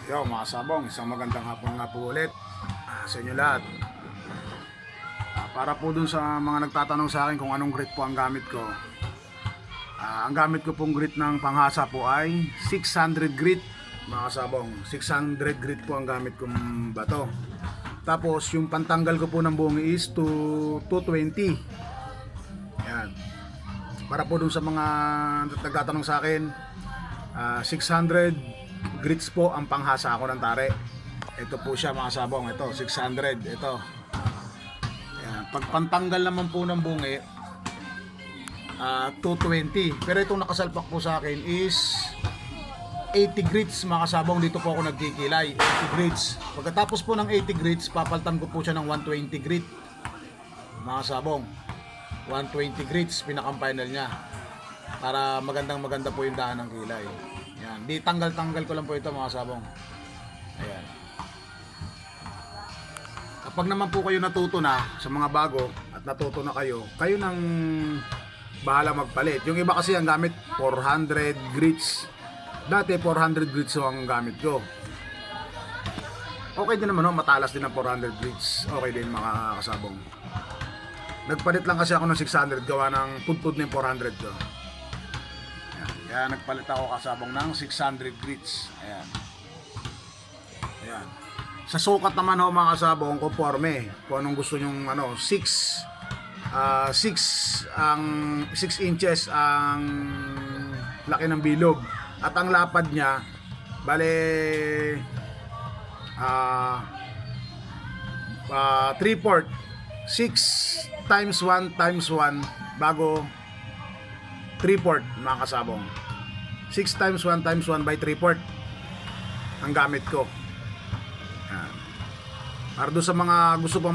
Yo mga sabong, isang magandang hapon nga po ulit sa inyo lahat. Para po dun sa mga nagtatanong sa akin kung anong grit po ang gamit ko. Ang gamit ko pong grit ng panghasa po ay 600 grit mga sabong. 600 grit po ang gamit kong bato. Tapos yung pantanggal ko po ng buhok is 220. Yan. Para po dun sa mga nagtatanong sa akin, 600 grits po ang panghasa ako ng tare. Ito po siya mga sabong. Ito 600. Ito. Ayan. Pag pantanggal naman po ng bungi, 220. Pero itong nakasalpak po sa akin is 80 grits mga kasabong. Dito po ako nagkikilay. 80 grits. Pagkatapos po ng 80 grits, papaltan ko po siya ng 120 grit mga kasabong. 120 grits pinakang final niya, para maganda po yung daan ng kilay. Yan. Di tanggal-tanggal ko lang po ito mga sabong. Ayan. Kapag naman po kayo natuto na sa mga bago at natuto na kayo nang bahala magpalit. Yung iba kasi ang gamit 400 grits. Dati 400 grits ang gamit ko. Okay din naman, matalas din ang 400 grits. Okay din mga kasabong. Nagpalit lang kasi ako ng 600 gawa ng pudpud ng 400 ko. Kaya nagpalit ako kasabong ng 600 grits. Ayan. Ayan. Sa sukat naman ho mga kasabong, conforme. Kung anong gusto nyong 6 inches ang laki ng bilog. At ang lapad niya, bale 3/4. 6 times 1 times 1 bago 3/4 mga kasabong. 6 times 1 times 1 by 3/4 ang gamit ko. Yan. Para doon sa mga gusto pa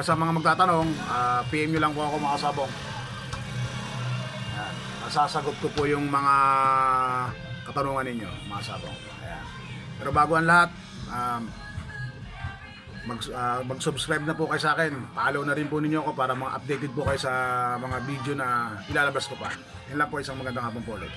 sa mga magtatanong, PM nyo lang po ako mga kasabong. Yan. Masasagot ko po yung mga katanungan ninyo mga kasabong. Ayan. Pero bago ang lahat, mag-subscribe na po kayo sa akin. Follow na rin po ninyo ako para mga updated po kayo sa mga video na ilalabas ko pa. Yan lang po, isang magandang hapon po ulit.